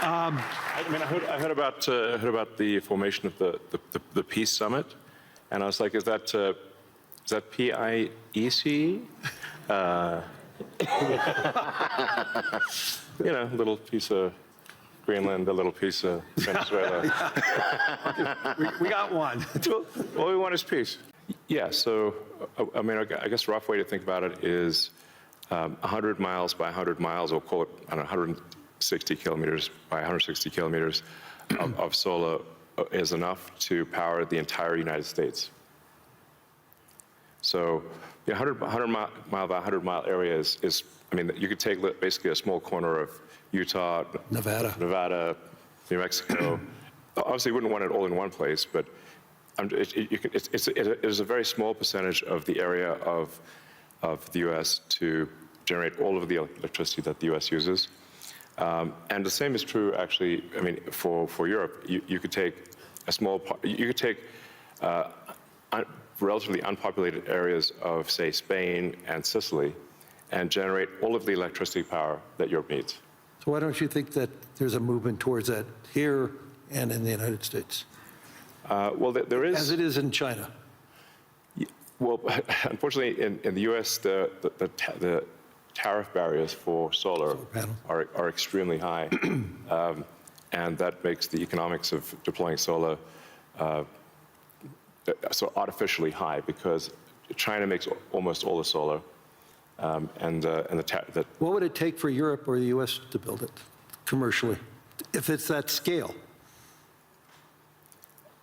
I heard about the formation of the Peace Summit, and I was like, is that PIEC? You know, a little piece of Greenland, a little piece of Venezuela. We got one. All we want is peace. Yeah, so, I mean, I guess a rough way to think about it is 100 miles by 100 miles, or call it, I don't know, 160 kilometers by 160 kilometers of solar is enough to power the entire United States. So the 100 mile by 100 mile area is, I mean, you could take basically a small corner of Utah, Nevada, New Mexico. Obviously, you wouldn't want it all in one place, but it is a very small percentage of the area of the U.S. to generate all of the electricity that the U.S. uses. And the same is true, actually, I mean, for Europe. You could take a small, you could take relatively unpopulated areas of, say, Spain and Sicily, and generate all of the electricity power that Europe needs. So why don't you think that there's a movement towards that here and in the United States? Well, there is. As it is in China. Well, unfortunately, in the U.S., the tariff barriers for solar are extremely high, and that makes the economics of deploying solar so artificially high, because China makes almost all the solar, What would it take for Europe or the U.S. to build it commercially, if it's that scale?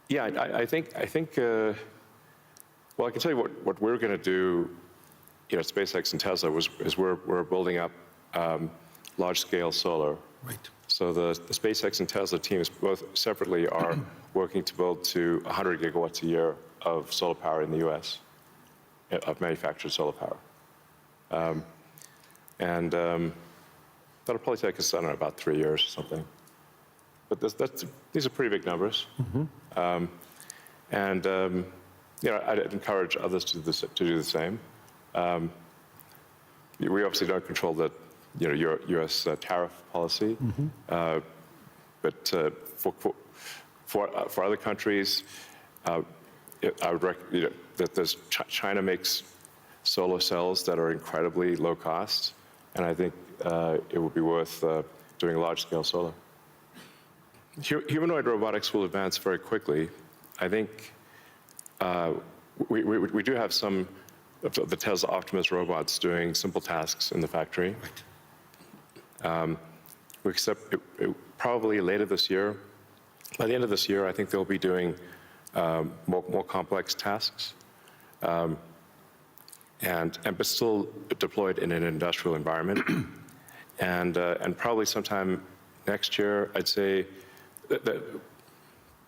Yeah, I think. Well, I can tell you what we're going to do, you know, at SpaceX and Tesla is we're building up large-scale solar. Right. So the SpaceX and Tesla teams both separately are working to build to 100 gigawatts a year of solar power in the U.S., of manufactured solar power. That'll probably take us, I don't know, about 3 years or something. But these are pretty big numbers. Mm-hmm. You know, I'd encourage others to do the same. We obviously don't control the, you know, U.S. Tariff policy, mm-hmm. But for other countries, I would recommend, you know, that China makes solar cells that are incredibly low cost, and I think it would be worth doing large-scale solar. Humanoid robotics will advance very quickly. I think we do have some of the Tesla Optimus robots doing simple tasks in the factory. We expect probably later this year. By the end of this year, I think they'll be doing more complex tasks, but still deployed in an industrial environment. And probably sometime next year, I'd say that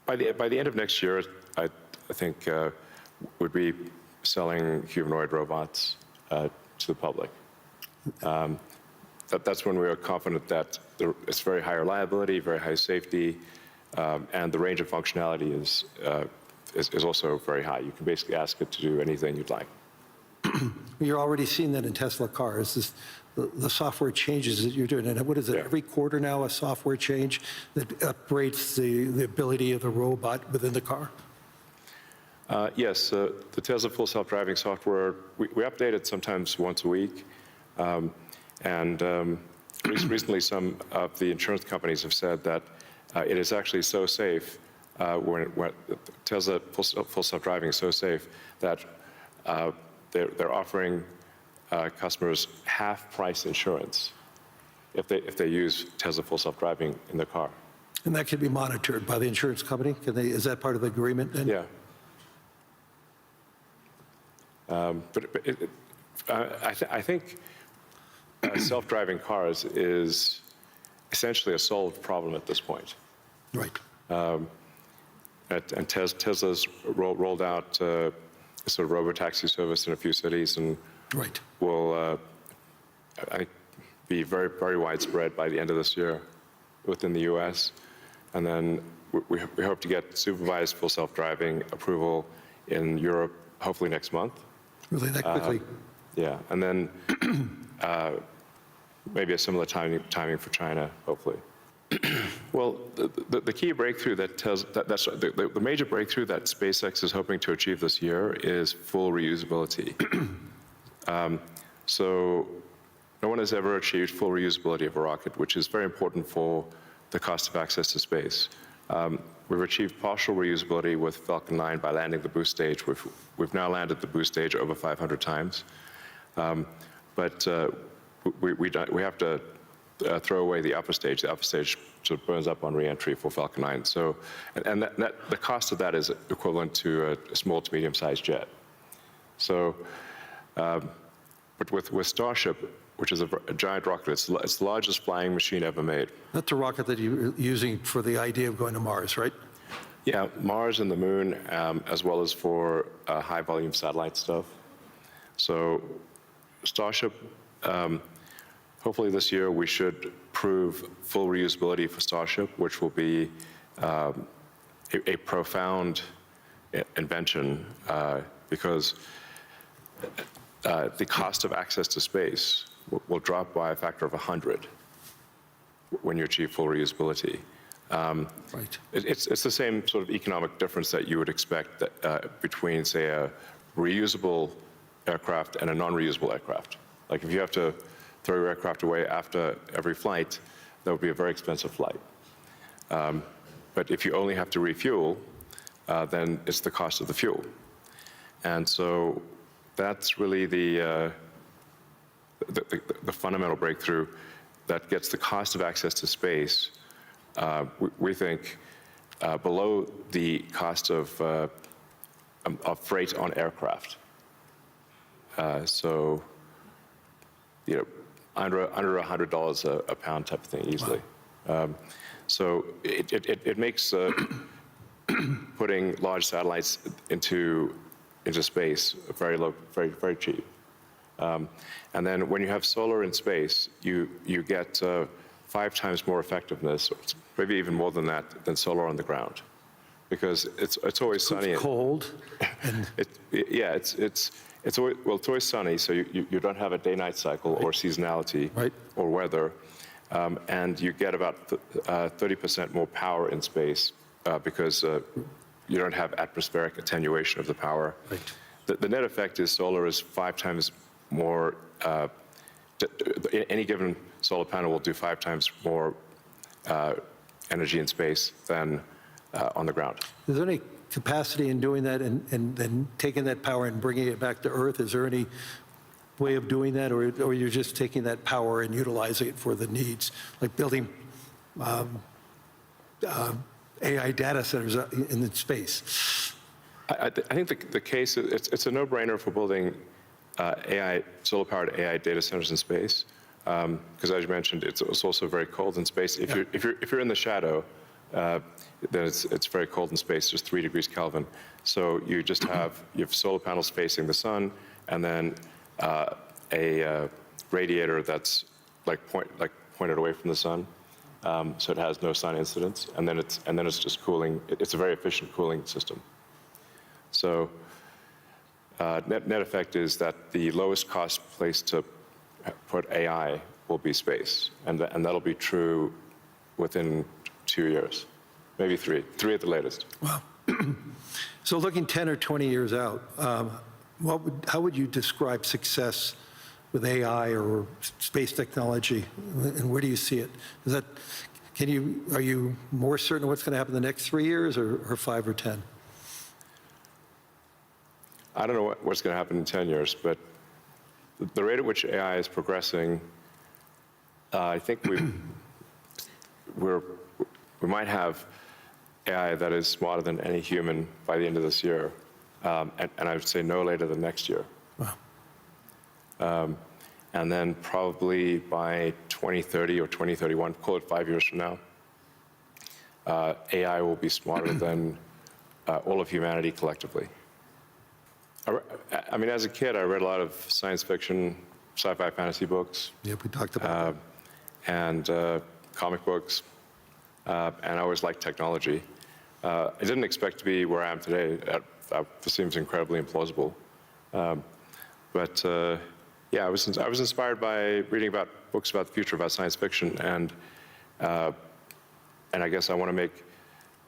by the end of next year, I think would be selling humanoid robots to the public. That's when we are confident that it's very high reliability, very high safety, and the range of functionality is also very high. You can basically ask it to do anything you'd like. You're already seeing that in Tesla cars, the software changes that you're doing. And what is it, every quarter now, a software change that upgrades the ability of the robot within the car? Yes, the Tesla Full Self-Driving software, we update it sometimes once a week. Recently, some of the insurance companies have said that it is actually so safe, when Tesla Full Self-Driving is so safe that they're offering customers half-price insurance if they use Tesla Full Self-Driving in their car. And that can be monitored by the insurance company? Is that part of the agreement then? Yeah. I think self-driving cars is essentially a solved problem at this point. Right. And Tesla's rolled out a sort of robo-taxi service in a few cities, and right. will, I think, be very, very widespread by the end of this year within the U.S. And then we hope to get supervised full self-driving approval in Europe, hopefully next month. Really, that quickly? Yeah, and then maybe a similar timing for China, hopefully. Well, the key breakthrough that's the major breakthrough that SpaceX is hoping to achieve this year is full reusability. So no one has ever achieved full reusability of a rocket, which is very important for the cost of access to space. We've achieved partial reusability with Falcon 9 by landing the boost stage. We've now landed the boost stage over 500 times. But we have to throw away the upper stage. The upper stage sort of burns up on reentry for Falcon 9. So, and the cost of that is equivalent to a small to medium-sized jet. So, but with Starship, which is a giant rocket, it's the largest flying machine ever made. That's a rocket that you're using for the idea of going to Mars, right? Yeah, Mars and the Moon, as well as for high-volume satellite stuff. So, Starship. Hopefully this year we should prove full reusability for Starship, which will be a profound invention because the cost of access to space will drop by a factor of 100 when you achieve full reusability. Right. It's the same sort of economic difference that you would expect that, between, say, a reusable aircraft and a non-reusable aircraft. Like if you have to throw your aircraft away after every flight, that would be a very expensive flight. But if you only have to refuel, then it's the cost of the fuel. And so that's really the fundamental breakthrough that gets the cost of access to space, we think, below the cost of freight on aircraft. So, you know, under $100 a pound type of thing easily. Wow. So it makes putting large satellites into space very low, very cheap. And then when you have solar in space, you get 5 times more effectivenher, maybe even more than that, than solar on the ground, because it's always sunny. It's cold. And It's always sunny, so you don't have a day-night cycle or seasonality or weather, and you get about 30% more power in space because you don't have atmospheric attenuation of the power. Right. The net effect is solar is 5 times more. Any given solar panel will do 5 times more energy in space than on the ground. Is there any capacity in doing that and then taking that power and bringing it back to Earth? Is there any way of doing that, or you're just taking that power and utilizing it for the needs, like building AI data centers in space? I think the case, it's a no-brainer for building solar-powered AI data centers in space, because as you mentioned, it's also very cold in space. If you're in the shadow, then it's very cold in space, just 3 degrees Kelvin. So you just have solar panels facing the sun, and then a radiator that's pointed away from the sun, so it has no sun incidence, and then it's just cooling. It's a very efficient cooling system. So net effect is that the lowest cost place to put AI will be space, and that'll be true within 2 years, maybe 3 at the latest. Wow. So looking 10 or 20 years out, how would you describe success with AI or space technology, and where do you see it? Are you more certain what's going to happen in the next 3 years, or 5 or 10? I don't know what's going to happen in 10 years, but the rate at which AI is progressing, I think we might have AI that is smarter than any human by the end of this year, and I would say no later than next year. Wow. And then probably by 2030 or 2031, call it 5 years from now, AI will be smarter than all of humanity collectively. I mean, as a kid, I read a lot of science fiction, sci-fi fantasy books. Yep, we talked about that. And comic books, and I always liked technology. I didn't expect to be where I am today. That seems incredibly implausible. But yeah, I was inspired by reading about books about the future, about science fiction, and And I guess I want to make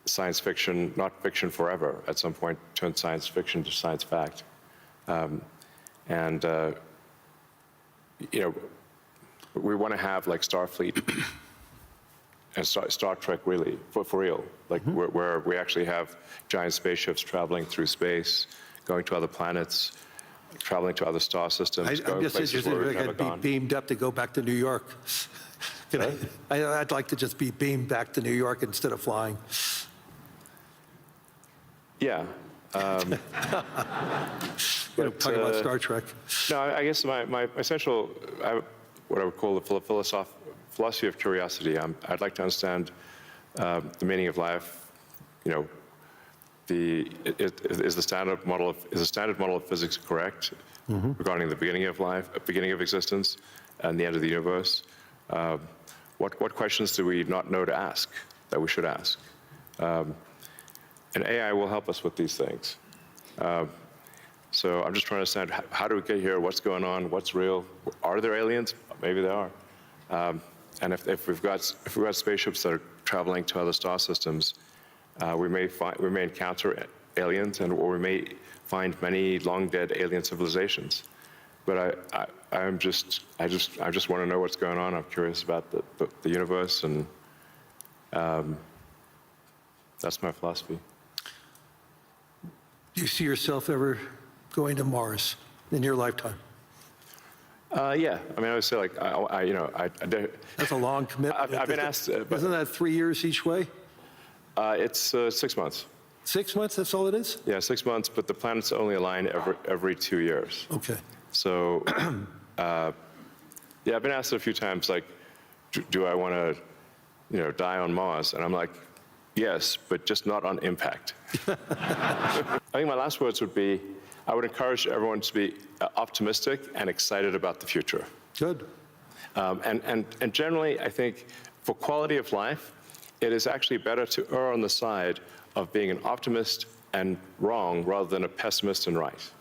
science fiction, not fiction forever, at some point turn science fiction to science fact. You know, we want to have like Starfleet and Star Trek really, for real, like where we actually have giant spaceships traveling through space, going to other planets, traveling to other star systems, I'm going just places interested where if we've I never could be gone. beamed up to go back to New York. I'd like to just be beamed back to New York instead of flying. Yeah. Talking about Star Trek. No, I guess my essential, what I would call the philosophy of curiosity. I'd like to understand the meaning of life. You know, is the standard model of physics correct regarding the beginning of life, beginning of existence, and the end of the universe? What questions do we not know to ask that we should ask? And AI will help us with these things. So I'm just trying to understand, how do we get here? What's going on? What's real? Are there aliens? Maybe there are. And if we've got spaceships that are traveling to other star systems, we may encounter aliens, or we may find many long dead alien civilizations. But I just want to know what's going on. I'm curious about the universe, and that's my philosophy. Do you see yourself ever going to Mars in your lifetime? Yeah, I mean, I would say like, That's a long commitment. I've been asked. Isn't that 3 years each way? It's 6 months. 6 months, that's all it is? Yeah, 6 months, but the planets only align every 2 years. Okay. So, yeah, I've been asked a few times, like, do I want to, die on Mars? And I'm like, yes, but just not on impact. I think my last words would be, I would encourage everyone to be optimistic and excited about the future. Good. And generally, I think for quality of life, it is actually better to err on the side of being an optimist and wrong rather than a pessimist and right.